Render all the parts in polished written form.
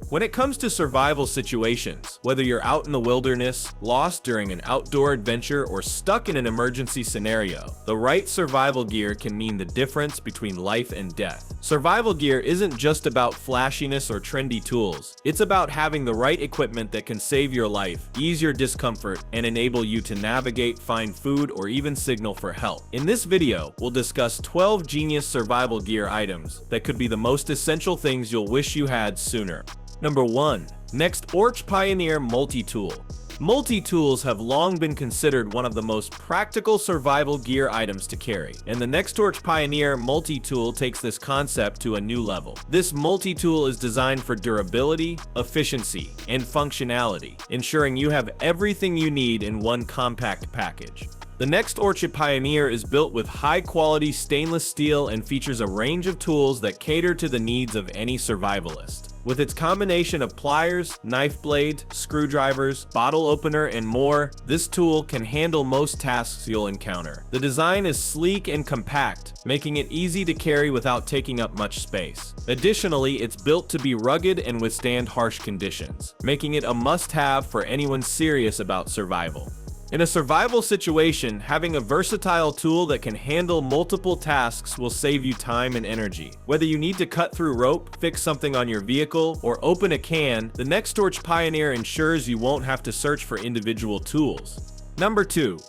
When it comes to survival situations, whether you're out in the wilderness, lost during an outdoor adventure, or stuck in an emergency scenario, the right survival gear can mean the difference between life and death. Survival gear isn't just about flashiness or trendy tools. It's about having the right equipment that can save your life, ease your discomfort, and enable you to navigate, find food, or even signal for help. In this video, we'll discuss 12 genius survival gear items that could be the most essential things you'll wish you had sooner. Number 1. NextTorch Pioneer MultiTool. Multi-tools have long been considered one of the most practical survival gear items to carry, and the NextTorch Pioneer multi-tool takes this concept to a new level. This multi-tool is designed for durability, efficiency, and functionality, ensuring you have everything you need in one compact package. The NextTorch Pioneer is built with high-quality stainless steel and features a range of tools that cater to the needs of any survivalist. With its combination of pliers, knife blade, screwdrivers, bottle opener, and more, this tool can handle most tasks you'll encounter. The design is sleek and compact, making it easy to carry without taking up much space. Additionally, it's built to be rugged and withstand harsh conditions, making it a must-have for anyone serious about survival. In a survival situation, having a versatile tool that can handle multiple tasks will save you time and energy. Whether you need to cut through rope, fix something on your vehicle, or open a can, the NextTorch Pioneer ensures you won't have to search for individual tools. Number 2.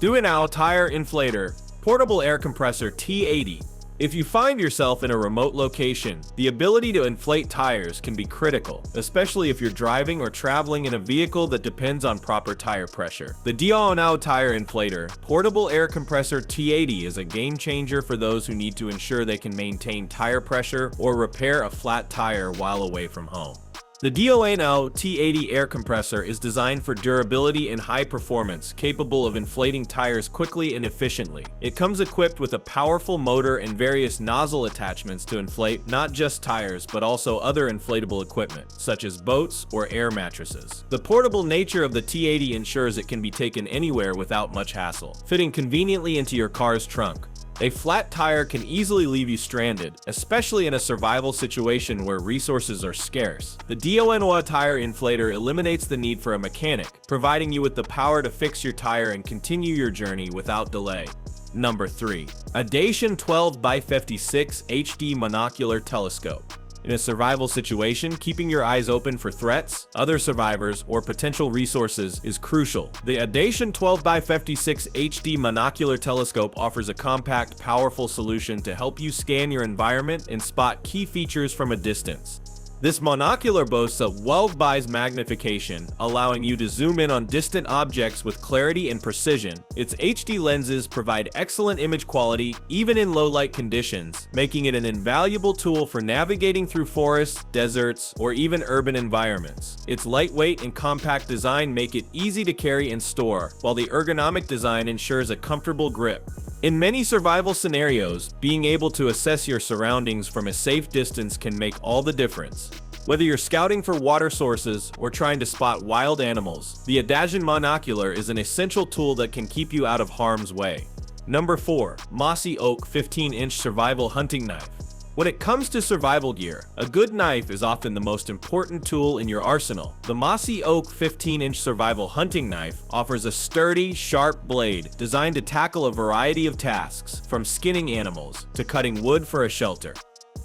Nano Tire Inflator Portable Air Compressor T80. If you find yourself in a remote location, the ability to inflate tires can be critical, especially if you're driving or traveling in a vehicle that depends on proper tire pressure. The Nano Tire Inflator Portable Air Compressor T80 is a game changer for those who need to ensure they can maintain tire pressure or repair a flat tire while away from home. The Nano T80 air compressor is designed for durability and high performance, capable of inflating tires quickly and efficiently. It comes equipped with a powerful motor and various nozzle attachments to inflate not just tires but also other inflatable equipment, such as boats or air mattresses. The portable nature of the T80 ensures it can be taken anywhere without much hassle, fitting conveniently into your car's trunk. A flat tire can easily leave you stranded, especially in a survival situation where resources are scarce. The Nano Tire Inflator eliminates the need for a mechanic, providing you with the power to fix your tire and continue your journey without delay. Number 3. Adian 12x56 HD Monocular Telescope. In a survival situation, keeping your eyes open for threats, other survivors, or potential resources is crucial. The Adian 12x56 HD Monocular Telescope offers a compact, powerful solution to help you scan your environment and spot key features from a distance. This monocular boasts a 12x magnification, allowing you to zoom in on distant objects with clarity and precision. Its HD lenses provide excellent image quality, even in low-light conditions, making it an invaluable tool for navigating through forests, deserts, or even urban environments. Its lightweight and compact design make it easy to carry and store, while the ergonomic design ensures a comfortable grip. In many survival scenarios, being able to assess your surroundings from a safe distance can make all the difference. Whether you're scouting for water sources or trying to spot wild animals, the Adian Monocular is an essential tool that can keep you out of harm's way. Number 4. Mossi Oak 15-inch Survival Hunting Knife. When it comes to survival gear, a good knife is often the most important tool in your arsenal. The Mossi Oak 15-inch Survival Hunting Knife offers a sturdy, sharp blade designed to tackle a variety of tasks, from skinning animals to cutting wood for a shelter.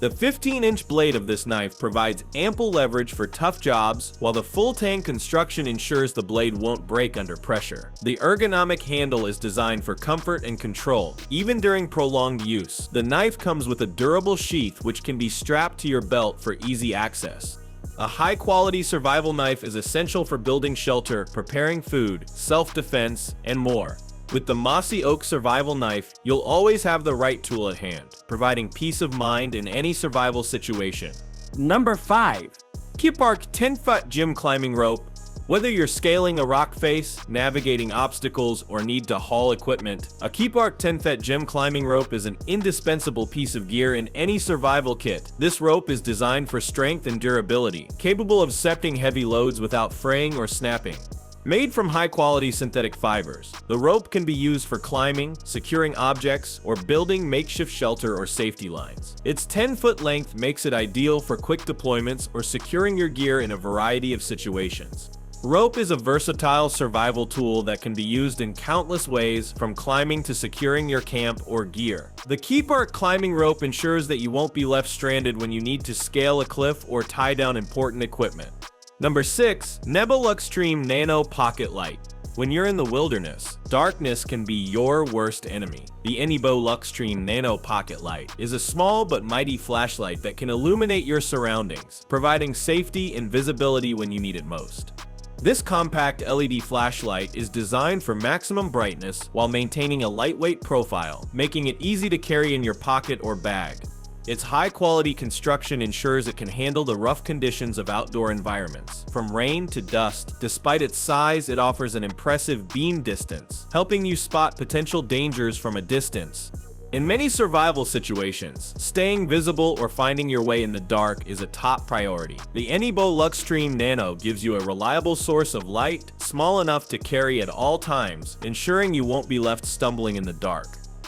The 15-inch blade of this knife provides ample leverage for tough jobs, while the full-tang construction ensures the blade won't break under pressure. The ergonomic handle is designed for comfort and control, even during prolonged use. The knife comes with a durable sheath which can be strapped to your belt for easy access. A high-quality survival knife is essential for building shelter, preparing food, self-defense, and more. With the Mossi Oak Survival Knife, you'll always have the right tool at hand, providing peace of mind in any survival situation. Number 5. Kipark 10-foot Gym Climbing Rope. Whether you're scaling a rock face, navigating obstacles, or need to haul equipment, a Kipark 10-foot gym climbing rope is an indispensable piece of gear in any survival kit. This rope is designed for strength and durability, capable of accepting heavy loads without fraying or snapping. Made from high-quality synthetic fibers, the rope can be used for climbing, securing objects, or building makeshift shelter or safety lines. Its 10-foot length makes it ideal for quick deployments or securing your gear in a variety of situations. Rope is a versatile survival tool that can be used in countless ways, from climbing to securing your camp or gear. The Kipark climbing rope ensures that you won't be left stranded when you need to scale a cliff or tie down important equipment. Number 6. Nebo Luxream Nano Pocket Light. When you're in the wilderness, darkness can be your worst enemy. The Nebo Luxream Nano Pocket Light is a small but mighty flashlight that can illuminate your surroundings, providing safety and visibility when you need it most. This compact LED flashlight is designed for maximum brightness while maintaining a lightweight profile, making it easy to carry in your pocket or bag. Its high-quality construction ensures it can handle the rough conditions of outdoor environments, from rain to dust. Despite its size, it offers an impressive beam distance, helping you spot potential dangers from a distance. In many survival situations, staying visible or finding your way in the dark is a top priority. The Nebo Luxream Nano gives you a reliable source of light, small enough to carry at all times, ensuring you won't be left stumbling in the dark.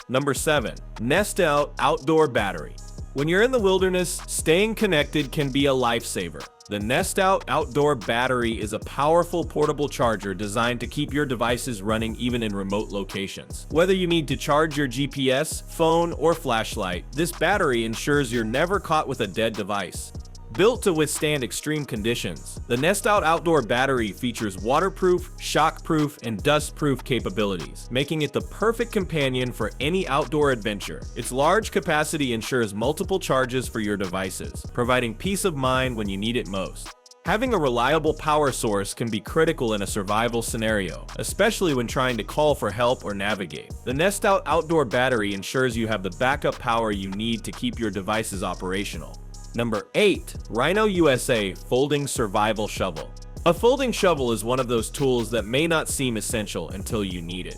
Number 7. Nest Out Outdoor Battery. When you're in the wilderness, staying connected can be a lifesaver. The Nest Out Outdoor Battery is a powerful portable charger designed to keep your devices running even in remote locations. Whether you need to charge your GPS, phone, or flashlight, this battery ensures you're never caught with a dead device. Built to withstand extreme conditions, the Nest Out Outdoor Battery features waterproof, shockproof, and dustproof capabilities, making it the perfect companion for any outdoor adventure. Its large capacity ensures multiple charges for your devices, providing peace of mind when you need it most. Having a reliable power source can be critical in a survival scenario, especially when trying to call for help or navigate. The Nest Out Outdoor Battery ensures you have the backup power you need to keep your devices operational. Number 8. Rhino USA Folding Survival Shovel. A folding shovel is one of those tools that may not seem essential until you need it.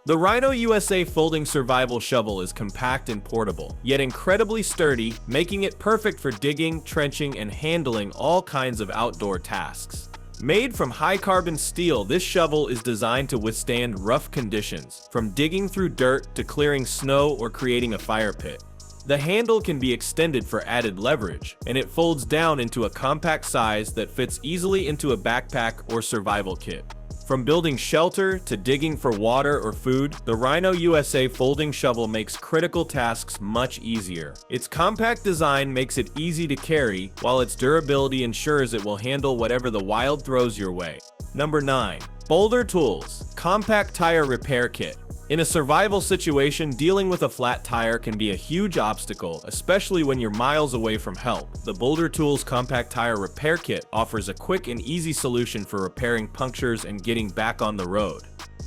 The Rhino USA Folding Survival Shovel is compact and portable, yet incredibly sturdy, making it perfect for digging, trenching, and handling all kinds of outdoor tasks. Made from high-carbon steel, this shovel is designed to withstand rough conditions, from digging through dirt to clearing snow or creating a fire pit. The handle can be extended for added leverage, and it folds down into a compact size that fits easily into a backpack or survival kit. From building shelter to digging for water or food, the Rhino USA folding shovel makes critical tasks much easier. Its compact design makes it easy to carry, while its durability ensures it will handle whatever the wild throws your way. Number 9. Boulder Tools Compact Tire Repair Kit. In a survival situation, dealing with a flat tire can be a huge obstacle, especially when you're miles away from help. The Boulder Tools Compact Tire Repair Kit offers a quick and easy solution for repairing punctures and getting back on the road.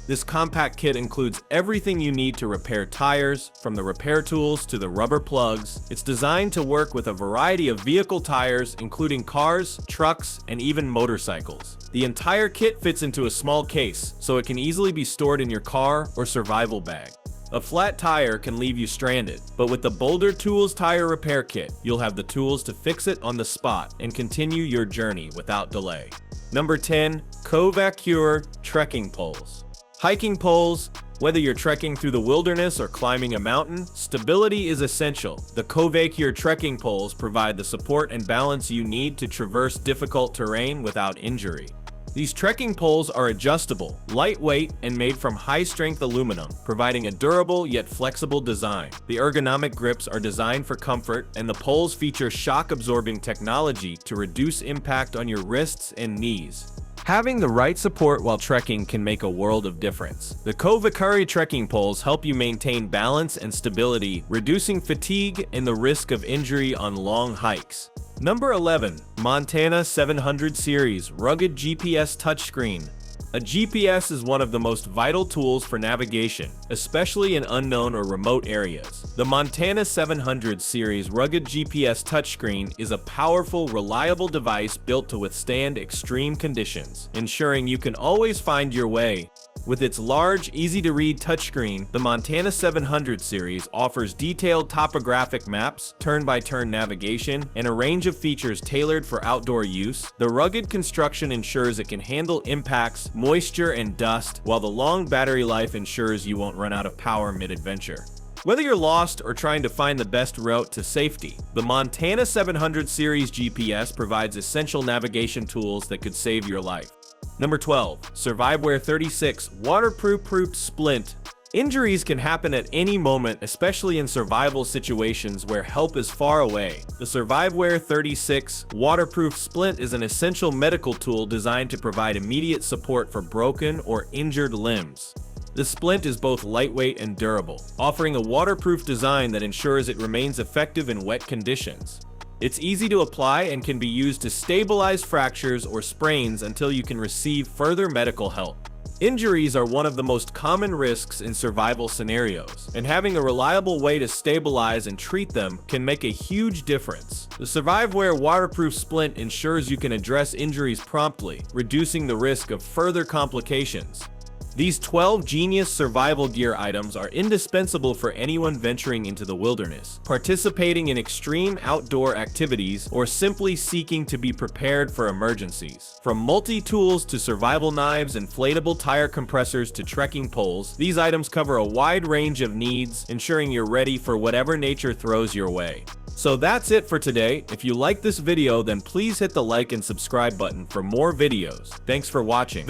This compact kit includes everything you need to repair tires, from the repair tools to the rubber plugs. It's designed to work with a variety of vehicle tires, including cars, trucks, and even motorcycles. The entire kit fits into a small case, so it can easily be stored in your car or survival bag. A flat tire can leave you stranded, but with the Boulder Tools Tire Repair Kit, you'll have the tools to fix it on the spot and continue your journey without delay. Number 10. Kovacure Trekking Poles. Hiking poles. Whether you're trekking through the wilderness or climbing a mountain, stability is essential. The Kovacure trekking poles provide the support and balance you need to traverse difficult terrain without injury. These trekking poles are adjustable, lightweight, and made from high-strength aluminum, providing a durable yet flexible design. The ergonomic grips are designed for comfort, and the poles feature shock-absorbing technology to reduce impact on your wrists and knees. Having the right support while trekking can make a world of difference. The Kovacure trekking poles help you maintain balance and stability, reducing fatigue and the risk of injury on long hikes. Number 11. Montana 700 Series Rugged GPS Touchscreen. A GPS is one of the most vital tools for navigation, especially in unknown or remote areas. The Montana 700 Series Rugged GPS Touchscreen is a powerful, reliable device built to withstand extreme conditions, ensuring you can always find your way. With its large, easy-to-read touchscreen, the Montana 700 series offers detailed topographic maps, turn-by-turn navigation, and a range of features tailored for outdoor use. The rugged construction ensures it can handle impacts, moisture, and dust, while the long battery life ensures you won't run out of power mid-adventure. Whether you're lost or trying to find the best route to safety, the Montana 700 series GPS provides essential navigation tools that could save your life. Number 12. Surviveware 36 Waterproof Splint. Injuries can happen at any moment, especially in survival situations where help is far away. The Surviveware 36 Waterproof Splint is an essential medical tool designed to provide immediate support for broken or injured limbs. The splint is both lightweight and durable, offering a waterproof design that ensures it remains effective in wet conditions. It's easy to apply and can be used to stabilize fractures or sprains until you can receive further medical help. Injuries are one of the most common risks in survival scenarios, and having a reliable way to stabilize and treat them can make a huge difference. The Surviveware Waterproof Splint ensures you can address injuries promptly, reducing the risk of further complications. These 12 genius survival gear items are indispensable for anyone venturing into the wilderness, participating in extreme outdoor activities, or simply seeking to be prepared for emergencies. From multi-tools to survival knives, inflatable tire compressors to trekking poles, these items cover a wide range of needs, ensuring you're ready for whatever nature throws your way. So that's it for today. If you like this video, then please hit the like and subscribe button for more videos. Thanks for watching.